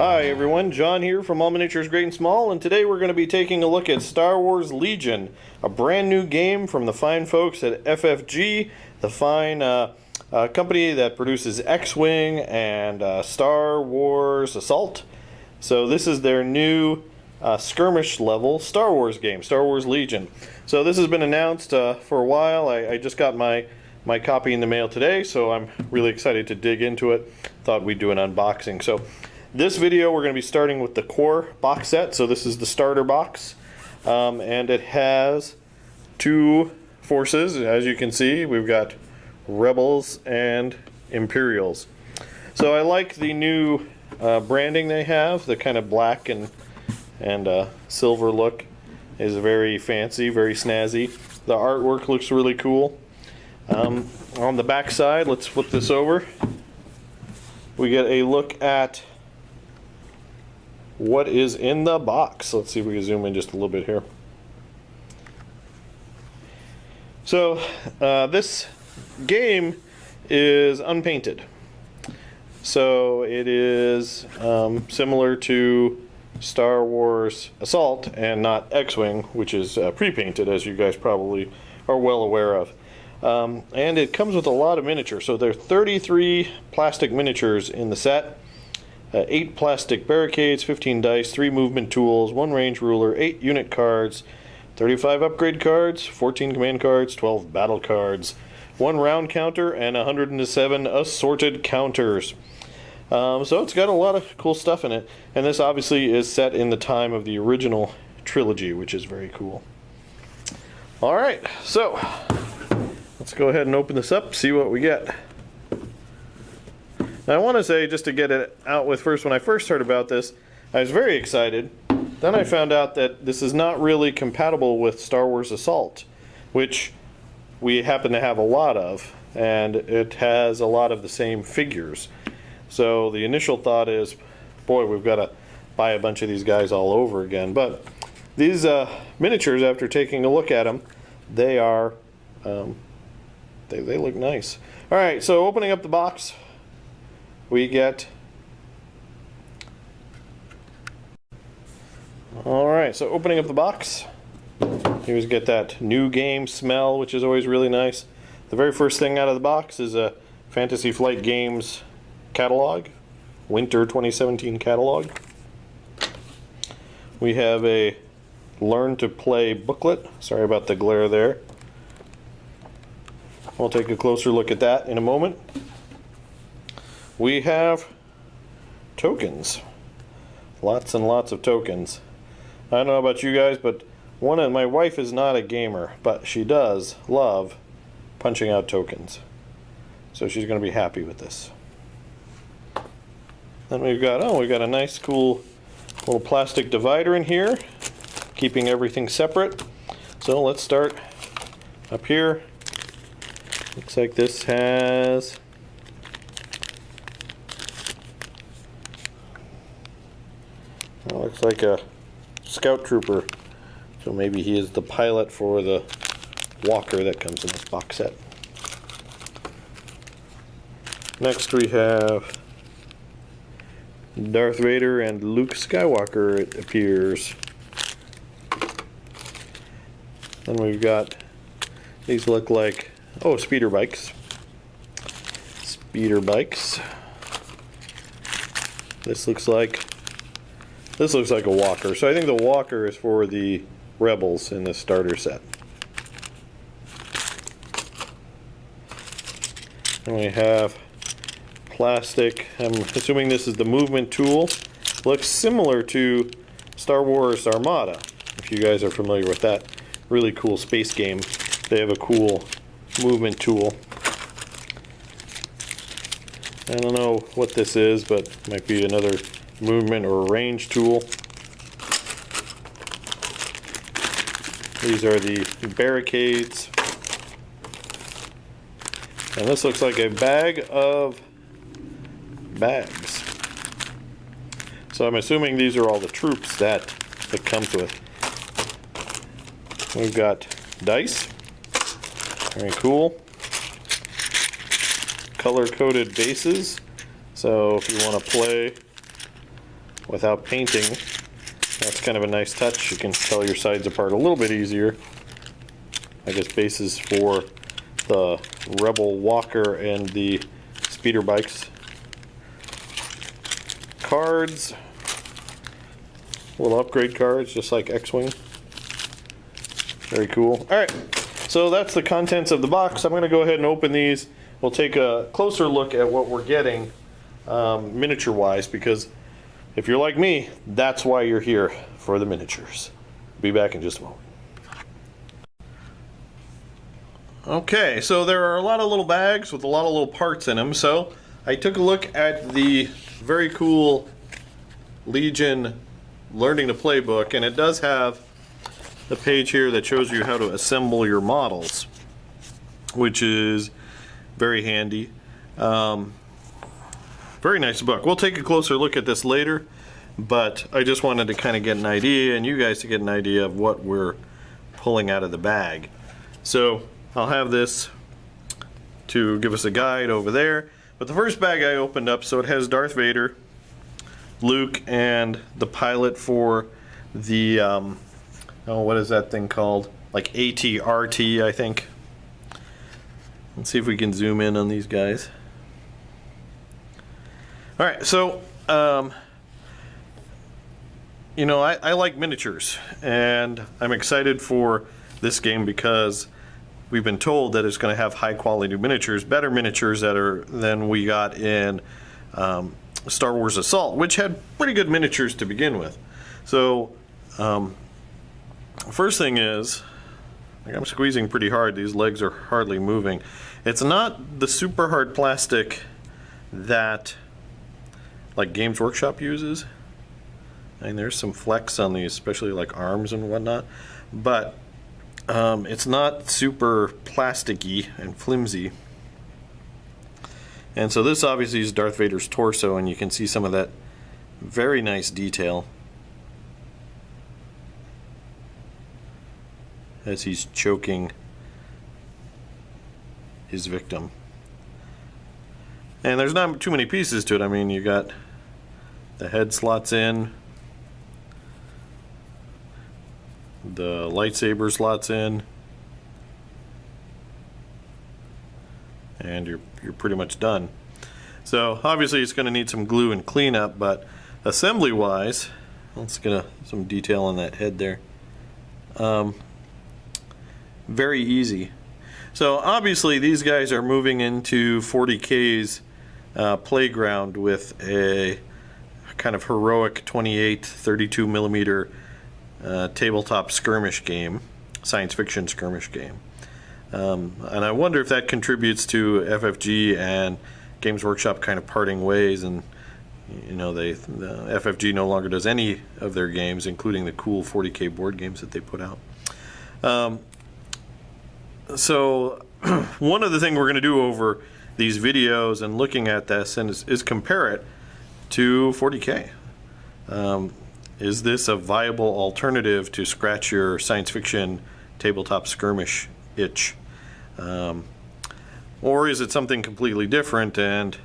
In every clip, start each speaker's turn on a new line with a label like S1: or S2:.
S1: Hi everyone, John here from All Miniatures Great and Small, and today we're going to be taking a look at Star Wars Legion, a brand new game from the fine folks at FFG, the fine company that produces X-Wing and Star Wars Assault. So this is their new skirmish level Star Wars game, Star Wars Legion. So this has been announced for a while. I just got my copy in the mail today, so I'm really excited to dig into it. Thought we'd do an unboxing. So this video we're going to be starting with the core box set. So this is the starter box, and it has two forces. As you can see, we've got Rebels and Imperials. So I like the new branding they have. The kind of black and silver look is very fancy, very snazzy. The artwork looks really cool. On the back side, let's flip this over. We get a look at what is in the box. Let's see if we can zoom in just a little bit here. So this game is unpainted. So it is similar to Star Wars Assault and not X-Wing, which is pre-painted, as you guys probably are well aware of. And it comes with a lot of miniatures. So there are 33 plastic miniatures in the set. 8 plastic barricades, 15 dice, 3 movement tools, 1 range ruler, 8 unit cards, 35 upgrade cards, 14 command cards, 12 battle cards, 1 round counter, and 107 assorted counters. So it's got a lot of cool stuff in it, and this obviously is set in the time of the original trilogy, which is very cool. Alright, so let's go ahead and open this up, see what we get. Now I want to say, just to get it out with first, when I first heard about this, I was very excited. Then I found out that this is not really compatible with Star Wars Assault, which we happen to have a lot of, and it has a lot of the same figures. So the initial thought is, boy, we've got to buy a bunch of these guys all over again. But these miniatures, after taking a look at them, they are, they look nice. All right, so opening up the box, we get, alright, so opening up the box, you get that new game smell, which is always really nice. The very first thing out of the box is a Fantasy Flight Games catalog, Winter 2017 catalog. We have a Learn to Play booklet. Sorry about the glare there. We'll take a closer look at that in a moment. We have tokens. Lots and lots of tokens. I don't know about you guys, but my wife is not a gamer, but she does love punching out tokens. So she's going to be happy with this. Then we've got a nice cool little plastic divider in here, keeping everything separate. So let's start up here. Looks like this has looks like a scout trooper, so maybe he is the pilot for the walker that comes in this box set. Next we have Darth Vader and Luke Skywalker, it appears. Then we've got, these look like, oh, speeder bikes. Speeder bikes. This looks like a walker. So I think the walker is for the Rebels in the starter set. And we have plastic. I'm assuming this is the movement tool. Looks similar to Star Wars Armada, if you guys are familiar with that really cool space game. They have a cool movement tool. I don't know what this is, but it might be another movement or range tool. These are the barricades. And this looks like a bag of bags. So I'm assuming these are all the troops that it comes with. We've got dice. Very cool. Color-coded bases. So if you want to play without painting. That's kind of a nice touch. You can tell your sides apart a little bit easier. I guess bases for the Rebel Walker and the speeder bikes. Cards, little upgrade cards, just like X-Wing. Very cool. Alright, so that's the contents of the box. I'm going to go ahead and open these. We'll take a closer look at what we're getting miniature-wise, because if you're like me, that's why you're here, for the miniatures. Be back in just a moment. Okay, so there are a lot of little bags with a lot of little parts in them, so I took a look at the very cool Legion Learning to Play book, and it does have the page here that shows you how to assemble your models, which is very handy. Very nice book. We'll take a closer look at this later, but I just wanted to kind of get an idea, and you guys to get an idea of what we're pulling out of the bag. So I'll have this to give us a guide over there. But the first bag I opened up, so it has Darth Vader, Luke, and the pilot for the, oh, what is that thing called? Like AT-RT, I think. Let's see if we can zoom in on these guys. Alright, so, you know, I like miniatures, and I'm excited for this game because we've been told that it's going to have high quality miniatures, better miniatures than we got in Star Wars Assault, which had pretty good miniatures to begin with. So, first thing is, like, I'm squeezing pretty hard. These legs are hardly moving. It's not the super hard plastic that like Games Workshop uses. I mean, there's some flex on these, especially like arms and whatnot, but it's not super plasticky and flimsy. And so this obviously is Darth Vader's torso, and you can see some of that very nice detail as he's choking his victim. And there's not too many pieces to it. I mean, you got the head slots in, the lightsaber slots in, and you're pretty much done. So obviously it's going to need some glue and cleanup, but assembly wise, let's get some detail on that head there. Very easy. So obviously these guys are moving into 40K's playground with a kind of heroic 28-32 millimeter tabletop skirmish game, science fiction skirmish game. And I wonder if that contributes to FFG and Games Workshop kind of parting ways, and you know, the FFG no longer does any of their games, including the cool 40K board games that they put out. So one of the things we're going to do over these videos and looking at this is compare it to 40K. Is this a viable alternative to scratch your science fiction tabletop skirmish itch? Or is it something completely different and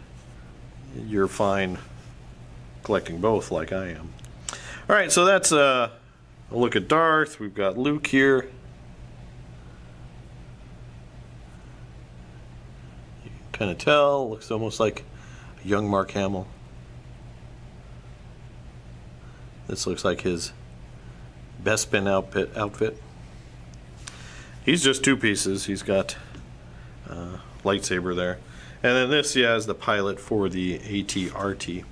S1: you're fine collecting both like I am? Alright, so that's a look at Darth. We've got Luke here. You can kind of tell, looks almost like a young Mark Hamill. This looks like his Bespin outfit. He's just two pieces. He's got lightsaber there. And then this, yeah, is the pilot for the AT-RT.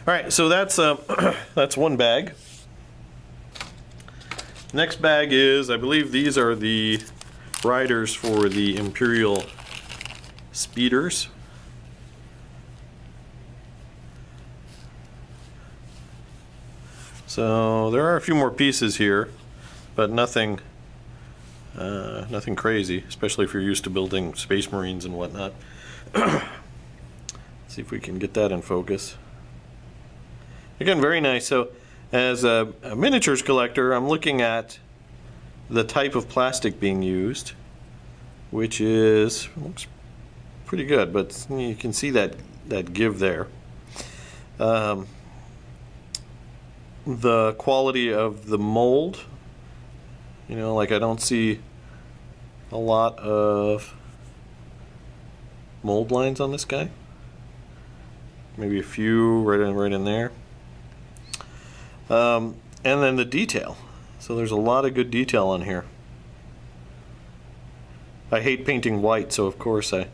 S1: Alright, so that's that's one bag. Next bag is, I believe these are the riders for the Imperial speeders. So there are a few more pieces here, but nothing nothing crazy, especially if you're used to building Space Marines and whatnot. Let's see if we can get that in focus. Again, very nice. So as a miniatures collector, I'm looking at the type of plastic being used, which looks pretty good, but you can see that give there. the quality of the mold. You know, like I don't see a lot of mold lines on this guy. Maybe a few right in there. And then the detail. So there's a lot of good detail on here. I hate painting white, so of course I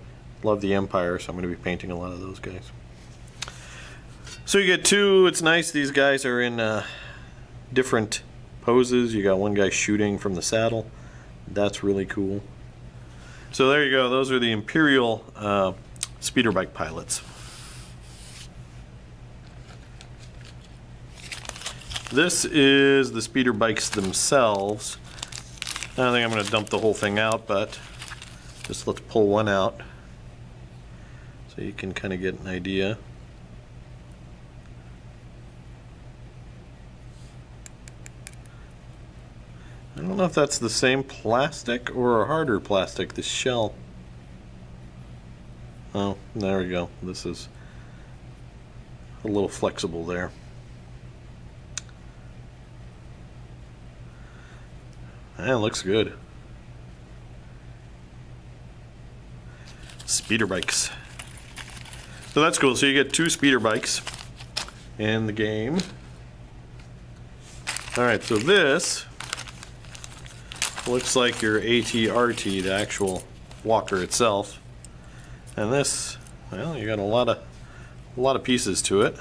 S1: love the Empire, so I'm going to be painting a lot of those guys. So you get two. It's nice. These guys are in different poses. You got one guy shooting from the saddle. That's really cool. So there you go. Those are the Imperial speeder bike pilots. This is the speeder bikes themselves. I don't think I'm going to dump the whole thing out, but just let's pull one out so you can kind of get an idea. I don't know if that's the same plastic or a harder plastic, this shell. Oh, there we go. This is a little flexible there. That looks good. Speeder bikes. So that's cool. So you get two speeder bikes in the game. Alright, so this looks like your AT-RT, the actual walker itself. And this, well, you got a lot of pieces to it.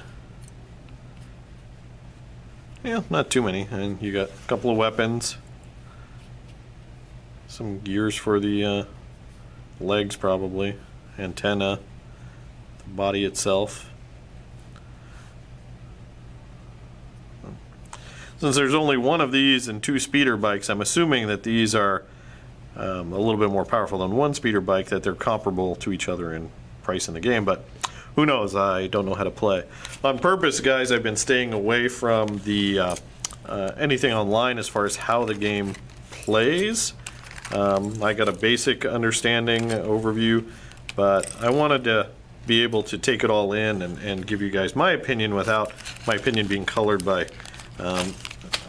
S1: Yeah, not too many. And you got a couple of weapons. Some gears for the legs probably. Antenna. The body itself. Since there's only one of these and two speeder bikes, I'm assuming that these are a little bit more powerful than one speeder bike, that they're comparable to each other in price in the game, but who knows? I don't know how to play. On purpose, guys, I've been staying away from the anything online as far as how the game plays. I got a basic understanding overview, but I wanted to be able to take it all in and give you guys my opinion without my opinion being colored by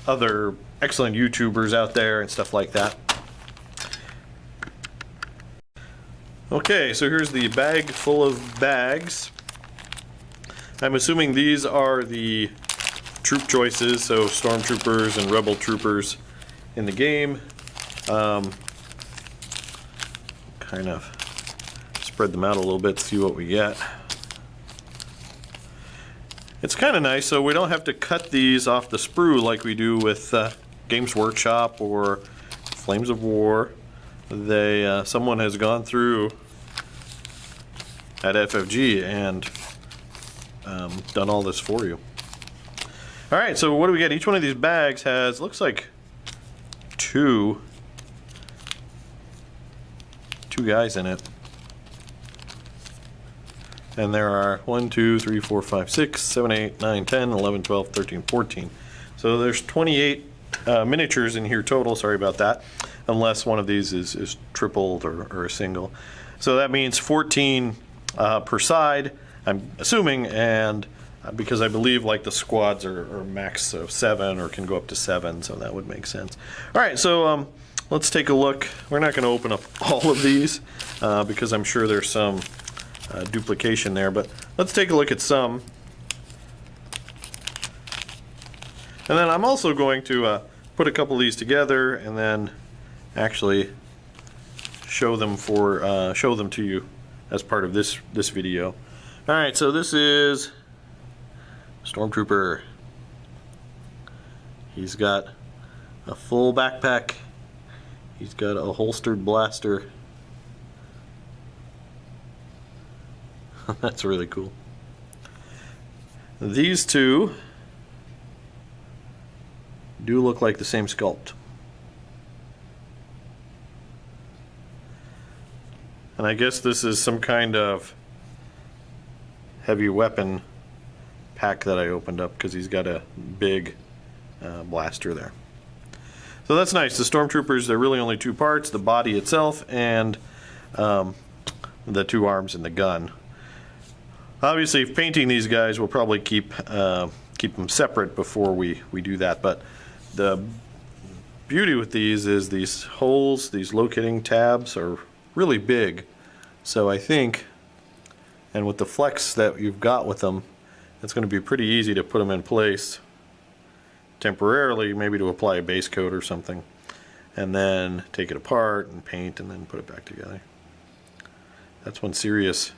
S1: other excellent YouTubers out there and stuff like that. Okay, so here's the bag full of bags. I'm assuming these are the troop choices, so stormtroopers and rebel troopers in the game. Kind of spread them out a little bit, see what we get. It's kind of nice, so we don't have to cut these off the sprue like we do with Games Workshop or Flames of War. Someone has gone through at FFG and done all this for you. Alright, so what do we get? Each one of these bags has, looks like two guys in it. And there are 1, 2, 3, 4, 5, 6, 7, 8, 9, 10, 11, 12, 13, 14. So there's 28 miniatures in here total. Sorry about that. Unless one of these is tripled or a single. So that means 14 per side, I'm assuming, and because I believe like the squads are max of 7 or can go up to 7, so that would make sense. Alright, so let's take a look. We're not going to open up all of these because I'm sure there's some duplication there, but let's take a look at some. And then I'm also going to put a couple of these together and then actually show them to you as part of this video. All right, so this is Stormtrooper. He's got a full backpack. He's got a holstered blaster. That's really cool. These two do look like the same sculpt. And I guess this is some kind of heavy weapon pack that I opened up because he's got a big blaster there. So that's nice. The Stormtroopers, they're really only two parts, the body itself and the two arms and the gun. Obviously, painting these guys, we'll probably keep them separate before we do that. But the beauty with these is these holes, these locating tabs are really big. So I think, and with the flex that you've got with them, it's going to be pretty easy to put them in place temporarily, maybe to apply a base coat or something, and then take it apart and paint and then put it back together. That's one serious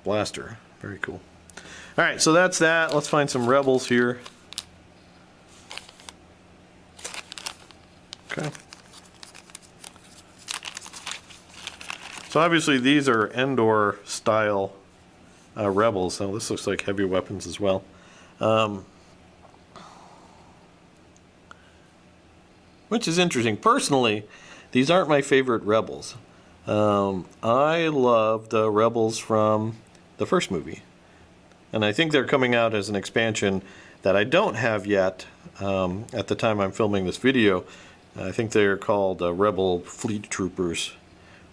S1: blaster. Very cool. Alright, so that's that. Let's find some Rebels here. Okay. So obviously these are Endor style Rebels. Now this looks like heavy weapons as well. Which is interesting. Personally, these aren't my favorite Rebels. I love the Rebels from the first movie. And I think they're coming out as an expansion that I don't have yet at the time I'm filming this video. I think they're called Rebel Fleet Troopers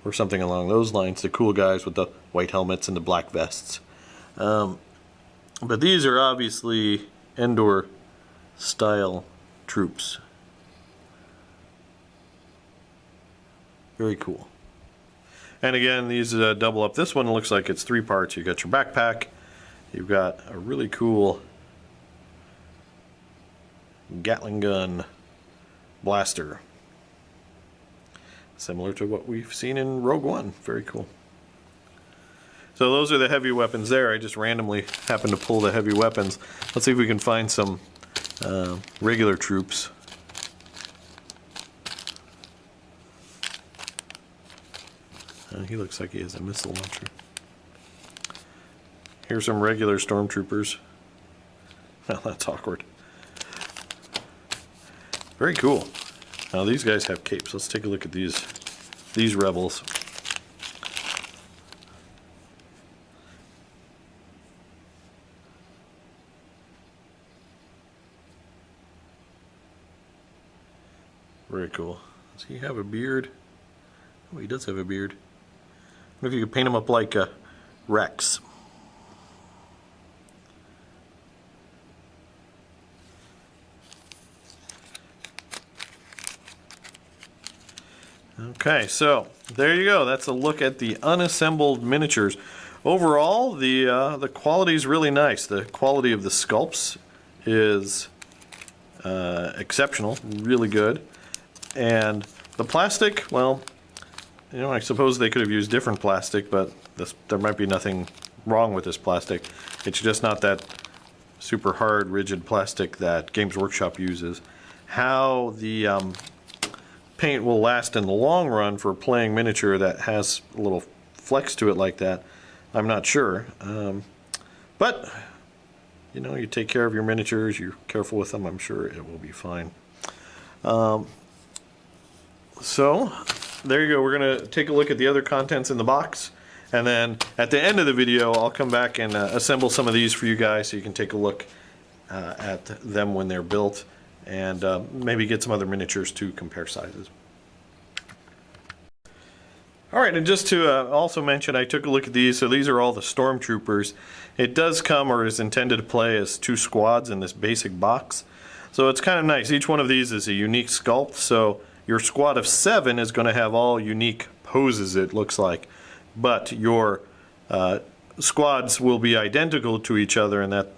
S1: or something along those lines. The cool guys with the white helmets and the black vests. But these are obviously Endor style troops. Very cool. And again, these double up. This one looks like it's 3 parts. You've got your backpack. You've got a really cool Gatling gun blaster. Similar to what we've seen in Rogue One. Very cool. So those are the heavy weapons there. I just randomly happened to pull the heavy weapons. Let's see if we can find some regular troops. He looks like he has a missile launcher. Here's some regular stormtroopers. Well, that's awkward. Very cool. Now these guys have capes. Let's take a look at these Rebels. Very cool. Does he have a beard? Oh, he does have a beard. What if you could paint him up like Rex? Okay, so there you go. That's a look at the unassembled miniatures. Overall, the quality is really nice. The quality of the sculpts is exceptional, really good. And the plastic, well, you know, I suppose they could have used different plastic, but there might be nothing wrong with this plastic. It's just not that super hard, rigid plastic that Games Workshop uses. How the paint will last in the long run for playing miniature that has a little flex to it like that, I'm not sure. But, you know, you take care of your miniatures, you're careful with them, I'm sure it will be fine. So, there you go. We're going to take a look at the other contents in the box. And then at the end of the video, I'll come back and assemble some of these for you guys so you can take a look at them when they're built. And maybe get some other miniatures to compare sizes. Alright, and just to also mention, I took a look at these. So these are all the stormtroopers. It does come, or is intended to play, as 2 squads in this basic box. So it's kind of nice. Each one of these is a unique sculpt. So your squad of 7 is going to have all unique poses, it looks like. But your squads will be identical to each other, and that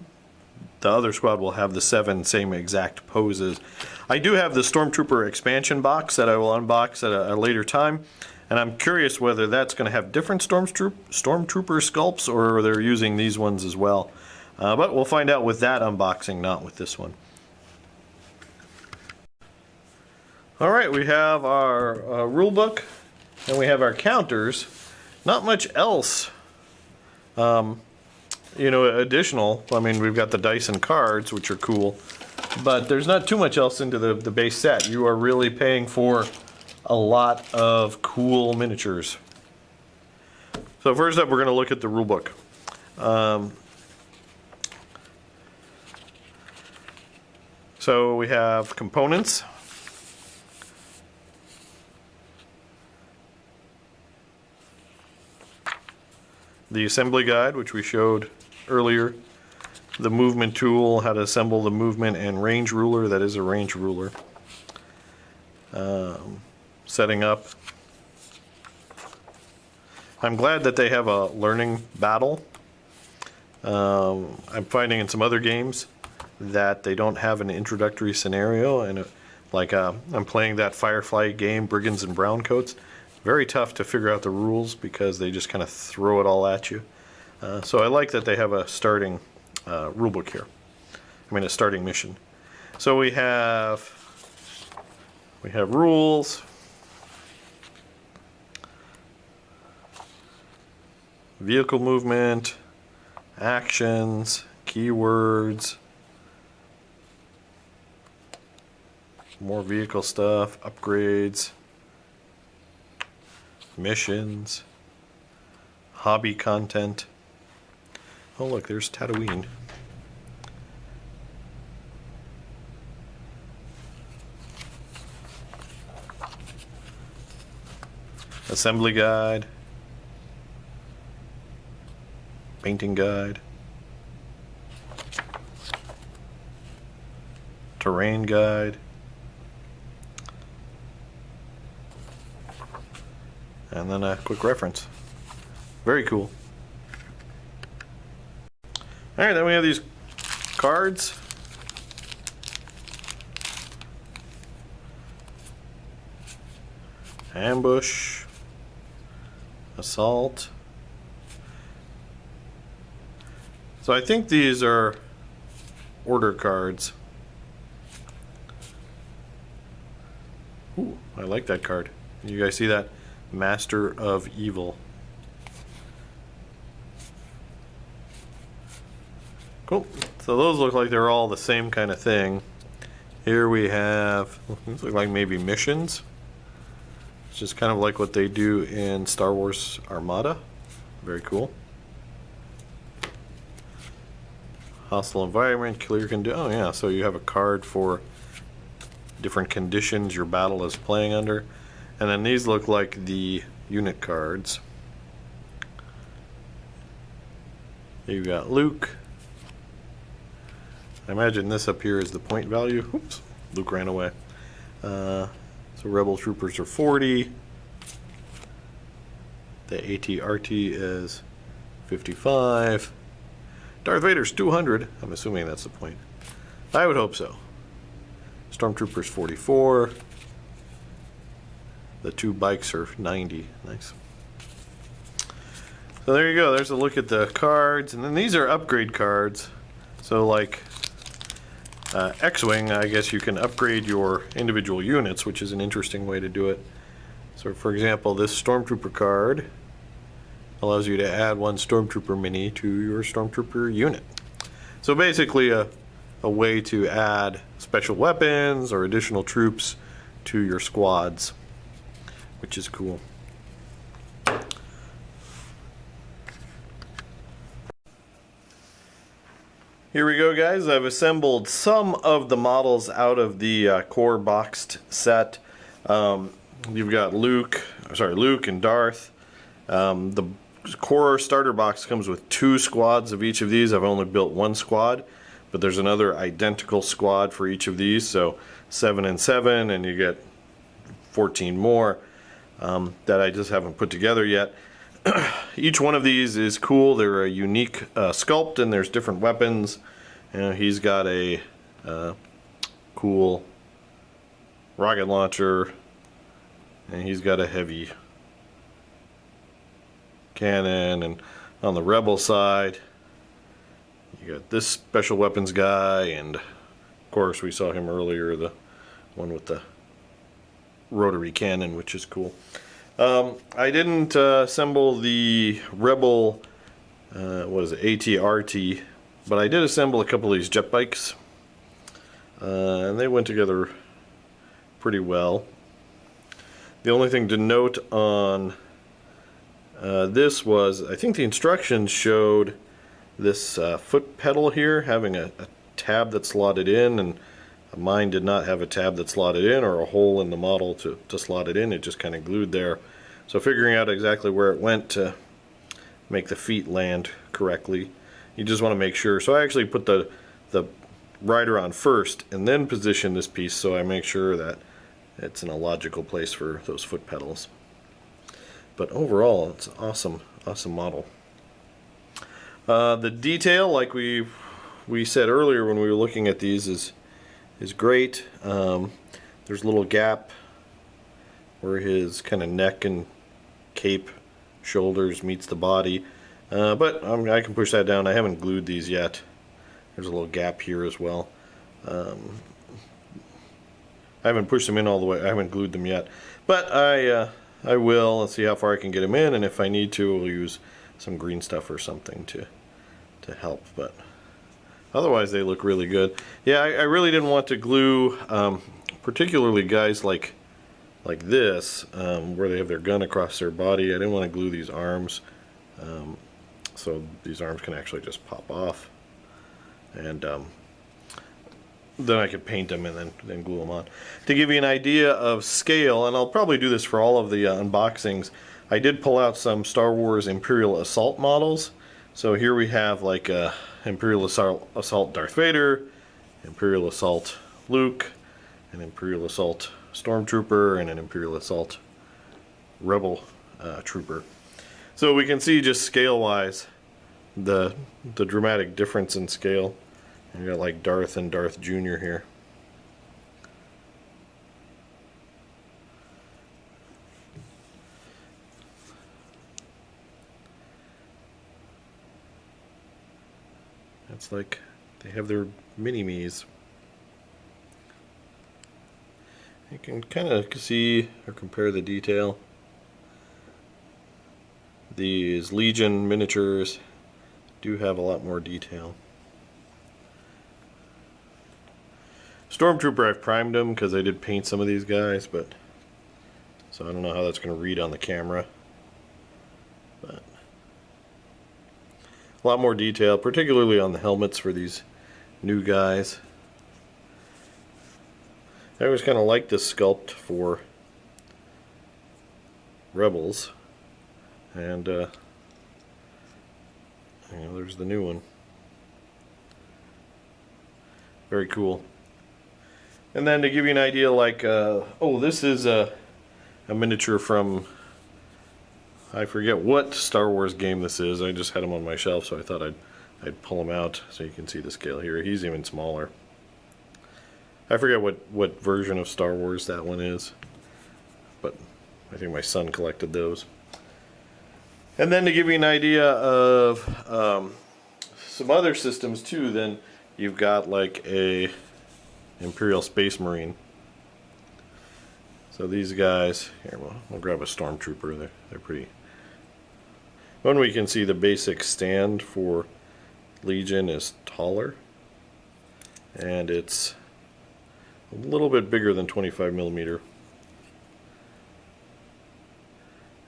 S1: the other squad will have the 7 same exact poses. I do have the Stormtrooper expansion box that I will unbox at a later time, and I'm curious whether that's going to have different Stormtrooper sculpts or they're using these ones as well. But we'll find out with that unboxing, not with this one. Alright, we have our rulebook and we have our counters. Not much else you know, additional. I mean, we've got the dice and cards, which are cool, but there's not too much else into the base set. You are really paying for a lot of cool miniatures. So first up, we're going to look at the rulebook. So we have components. the assembly guide, which we showed earlier, the movement tool, how to assemble the movement and range ruler. That is a range ruler. Setting up. I'm glad that they have a learning battle. I'm finding in some other games that they don't have an introductory scenario, and I'm playing that Firefly game, Brigands and Browncoats. Very tough to figure out the rules because they just kind of throw it all at you. So I like that they have a starting rulebook here. I mean, a starting mission. So we have rules, vehicle movement, actions, keywords, more vehicle stuff, upgrades, missions, hobby content. Oh look, there's Tatooine. Assembly guide, painting guide, terrain guide, and then a quick reference. Very cool. Alright, then we have these cards. Ambush, assault. So I think these are order cards. Ooh, I like that card. You guys see that? Master of Evil. Cool. So those look like they're all the same kind of thing. Here we have, these look like maybe missions. It's just kind of like what they do in Star Wars Armada. Very cool. Hostile environment, clear condition. Oh yeah, so you have a card for different conditions your battle is playing under. And then these look like the unit cards. You've got Luke. I imagine this up here is the point value. Oops, Luke ran away. So Rebel Troopers are 40. The AT-RT is 55. Darth Vader's 200. I'm assuming that's the point. I would hope so. Stormtroopers 44. The two bikes are 90. Nice. So there you go. There's a look at the cards. And then these are upgrade cards. So like X-Wing, I guess you can upgrade your individual units, which is an interesting way to do it. So for example, this Stormtrooper card allows you to add one Stormtrooper mini to your Stormtrooper unit. So basically a way to add special weapons or additional troops to your squads, which is cool. Here we go, guys. I've assembled some of the models out of the core boxed set. You've got Luke and Darth. The core starter box comes with 2 squads of each of these. I've only built 1 squad, but there's another identical squad for each of these, so 7 and 7, and you get 14 more that I just haven't put together yet. Each one of these is cool. They're a unique sculpt, and there's different weapons. He's got a cool rocket launcher, and he's got a heavy cannon. And on the Rebel side, you got this special weapons guy, and of course we saw him earlier, the one with the rotary cannon, which is cool. I didn't assemble the Rebel, what is it, AT-RT, but I did assemble a couple of these jet bikes, and they went together pretty well. The only thing to note on this was, I think the instructions showed this foot pedal here having a tab that's slotted in, and mine did not have a tab that slotted in or a hole in the model to slot it in. It just kind of glued there. So figuring out exactly where it went to make the feet land correctly. You just want to make sure. So I actually put the rider on first and then position this piece so I make sure that it's in a logical place for those foot pedals. But overall, it's an awesome model. The detail, like we said earlier when we were looking at these, is great. There's a little gap where his kind of neck and cape shoulders meets the body, but I can push that down. I haven't glued these yet. There's a little gap here as well. I haven't pushed them in all the way. I haven't glued them yet, but I will. Let's see how far I can get them in, and if I need to, we'll use some green stuff or something to help. But otherwise, they look really good. Yeah, I really didn't want to glue, particularly guys like this, where they have their gun across their body. I didn't want to glue these arms, so these arms can actually just pop off, and then I could paint them and then glue them on. To give you an idea of scale, and I'll probably do this for all of the unboxings, I did pull out some Star Wars Imperial Assault models. So here we have like Imperial Assault Darth Vader, Imperial Assault Luke, an Imperial Assault Stormtrooper, and an Imperial Assault Rebel Trooper. So we can see just scale-wise the dramatic difference in scale. You got like Darth and Darth Jr. here. It's like they have their mini-me's. You can kind of see or compare the detail. These Legion miniatures do have a lot more detail. Stormtrooper, I've primed them because I did paint some of these guys, but so I don't know how that's going to read on the camera. But a lot more detail, particularly on the helmets for these new guys. I always kind of like this sculpt for Rebels, and you know, there's the new one. Very cool. And then to give you an idea, like, oh, this is a miniature from, I forget what Star Wars game this is. I just had them on my shelf, so I thought I'd pull them out so you can see the scale here. He's even smaller. I forget what version of Star Wars that one is, but I think my son collected those. And then to give you an idea of some other systems too, then you've got like a Imperial Space Marine. So these guys, here we'll grab a Stormtrooper. They're pretty. One we can see the basic stand for Legion is taller, and it's a little bit bigger than 25mm.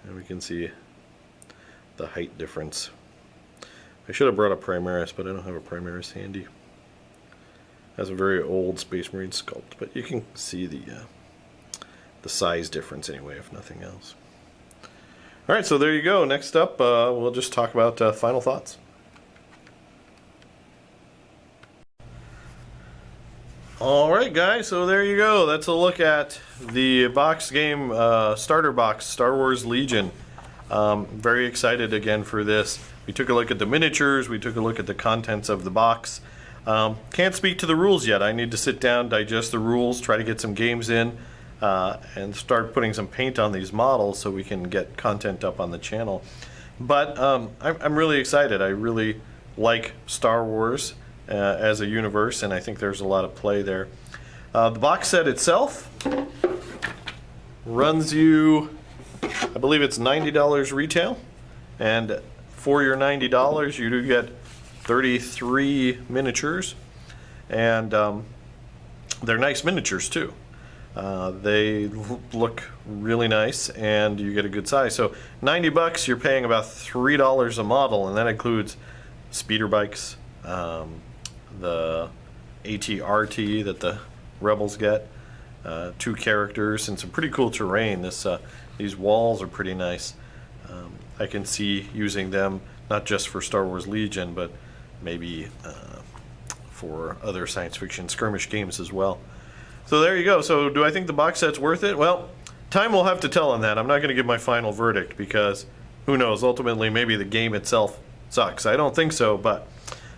S1: And we can see the height difference. I should have brought a Primaris, but I don't have a Primaris handy. Has a very old Space Marine sculpt, but you can see the size difference anyway, if nothing else. Alright, so there you go. Next up, we'll just talk about final thoughts. Alright guys, so there you go. That's a look at the box game, starter box, Star Wars Legion. Very excited again for this. We took a look at the miniatures, we took a look at the contents of the box. Can't speak to the rules yet. I need to sit down, digest the rules, try to get some games in, and start putting some paint on these models so we can get content up on the channel. But I'm really excited. I really like Star Wars as a universe, and I think there's a lot of play there. The box set itself runs you, I believe it's $90 retail, and for your $90 you do get 33 miniatures, and they're nice miniatures too. They look really nice, and you get a good size. So $90, you're paying about $3 a model, and that includes speeder bikes, the AT-RT that the Rebels get, 2 characters, and some pretty cool terrain. These walls are pretty nice. I can see using them not just for Star Wars Legion, but maybe for other science fiction skirmish games as well. So there you go. So do I think the box set's worth it? Well, time will have to tell on that. I'm not going to give my final verdict because who knows? Ultimately, maybe the game itself sucks. I don't think so, but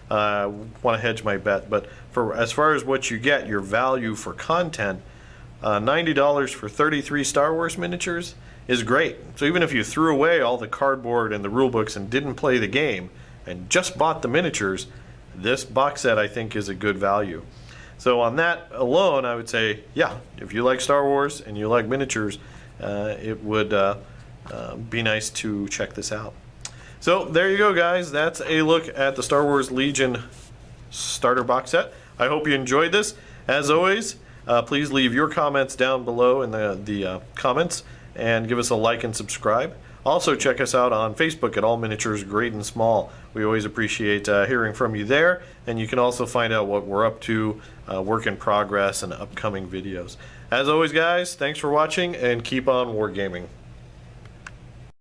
S1: I want to hedge my bet. But for as far as what you get, your value for content, $90 for 33 Star Wars miniatures is great. So even if you threw away all the cardboard and the rule books and didn't play the game and just bought the miniatures, this box set I think is a good value. So on that alone, I would say, yeah, if you like Star Wars and you like miniatures, it would be nice to check this out. So there you go, guys. That's a look at the Star Wars Legion starter box set. I hope you enjoyed this. As always, please leave your comments down below in the comments and give us a like and subscribe. Also, check us out on Facebook at All Miniatures Great and Small. We always appreciate hearing from you there, and you can also find out what we're up to, work in progress, and upcoming videos. As always, guys, thanks for watching, and keep on wargaming.